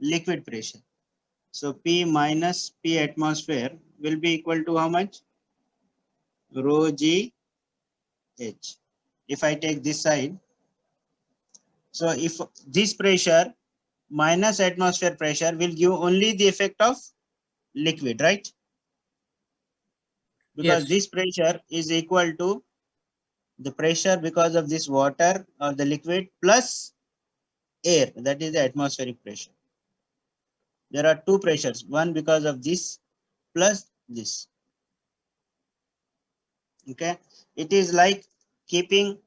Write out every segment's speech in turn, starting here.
liquid pressure. So P minus P atmosphere will be equal to how much? Rho G H. If I take this side, so if this pressure minus atmosphere pressure will give only the effect of liquid, right? Because Yes. this pressure is equal to the pressure because of this water or the liquid plus air, that is the atmospheric pressure. There are two pressures, one because of this plus this. Okay, it is like keeping,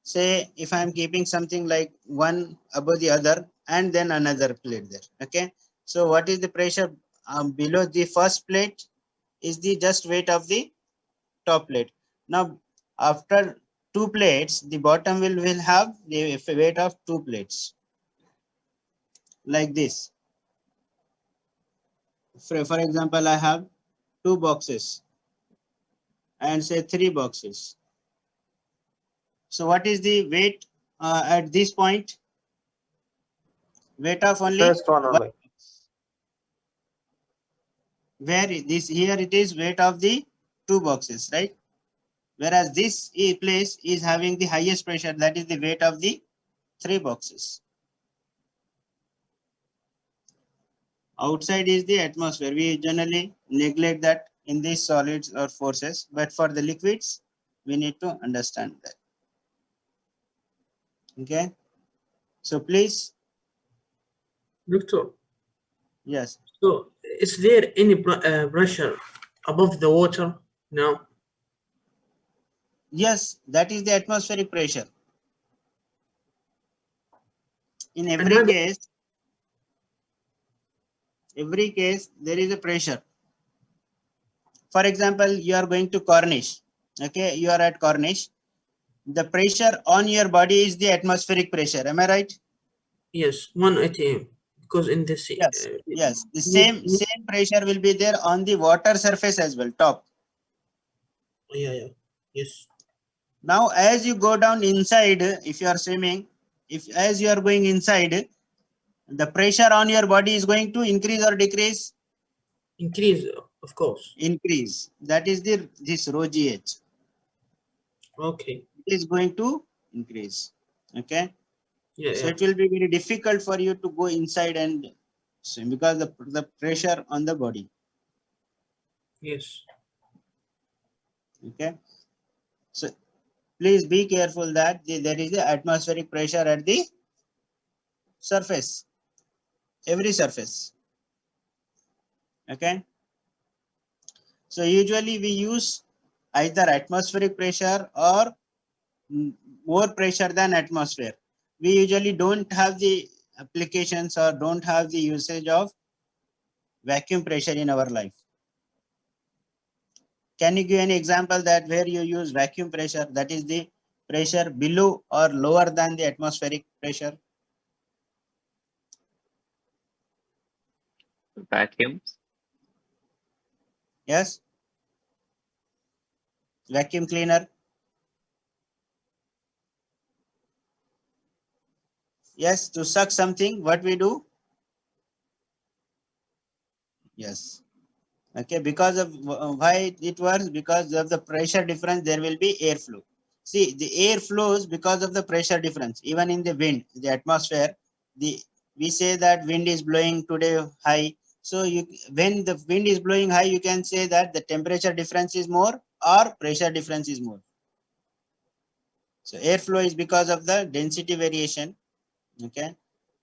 say if I am keeping something like one above the other and then another plate there. Okay, so what is the pressure below the first plate is the just weight of the top plate. Now after two plates, the bottom will have the weight of two plates, like this. For example, I have two boxes and say three boxes. So what is the weight at this point? Weight of only First one one. only. Where this here it is weight of the two boxes, right? Whereas this place is having the highest pressure, that is the weight of the three boxes. Outside is the atmosphere. We generally neglect that in these solids or forces, but for the liquids, we need to understand that. Okay. So please, Doctor, yes. so is there any pressure above the water now? Yes, that is the atmospheric pressure. In And how every case, there is a pressure. For example, you are going to Cornish. Okay, you are at Cornish. The pressure on your body is the atmospheric pressure. Am I right? yes, 180 because in the sea. Yes. Yes. The same pressure will be there on the water surface as well, top. Yeah, yes. Now, as you go down inside, if you are swimming, if as you are going inside, the pressure on your body is going to increase or decrease? Increase, of course. Increase. That is this rho GH. Okay. It is going to increase. Okay. So Yeah. it will be very difficult for you to go inside and swim because the pressure on the body. Yes. Okay. So please be careful that there is the atmospheric pressure at the surface, every surface. Okay. So usually we use either atmospheric pressure or more pressure than atmosphere. We usually don't have the applications or don't have the usage of vacuum pressure in our life. Can you give any example that where you use vacuum pressure, that is the pressure below or lower than the atmospheric pressure? Vacuums. Yes. Vacuum cleaner. Yes, to suck something, what we do? Yes. Okay, because of why it works, because of the pressure difference, there will be airflow. See, the air flows because of the pressure difference. Even in the wind, the atmosphere, we say that wind is blowing today high. So when the wind is blowing high, you can say that the temperature difference is more or pressure difference is more. So airflow is because of the density variation. Okay,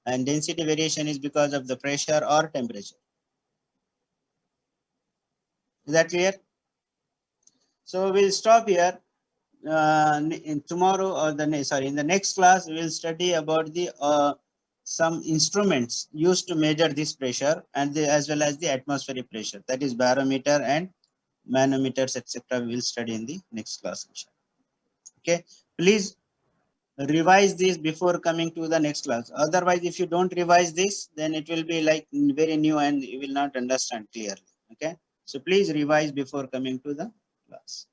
and density variation is because of the pressure or temperature. Is that clear? So we'll stop here. In tomorrow or in the next class, we will study about the some instruments used to measure this pressure and as well as the atmospheric pressure, that is barometer and manometers, etc. We will study in the next class. Okay, please revise this before coming to the next class. Otherwise, if you don't revise this, then it will be like very new and you will not understand clearly. Okay, so please revise before coming to the class.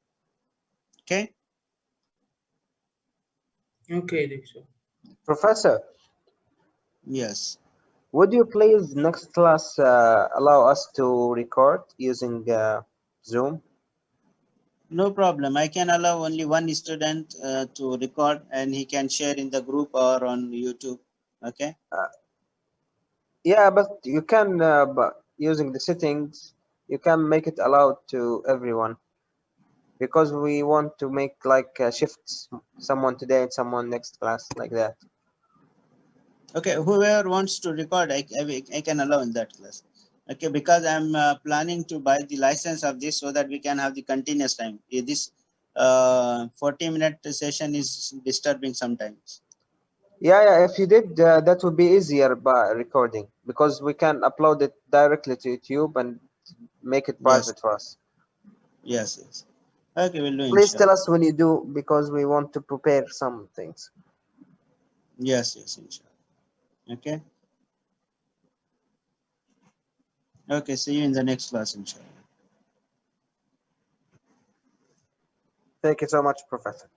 Okay. Okay, Doctor. Professor, Yes. Would you please next class allow us to record using Zoom? No problem. I can allow only one student to record, and he can share in the group or on YouTube. Okay. Yeah, but you can, but using the settings, you can make it allowed to everyone because we want to make like shifts, someone today and someone next class, like that. Okay. Whoever wants to record, I can allow in that class. Okay, because I'm planning to buy the license of this so that we can have the continuous time. This 40-minute session is disturbing sometimes. Yeah, yeah. If you did, that would be easier by recording because we can upload it directly to YouTube and make it Yes, private for us. yes. Okay, we'll do Please tell inshallah. us when you do because we want to prepare some things. Yes, inshallah. Okay. Okay, see you in the next class, inshallah. Thank you so much, Professor.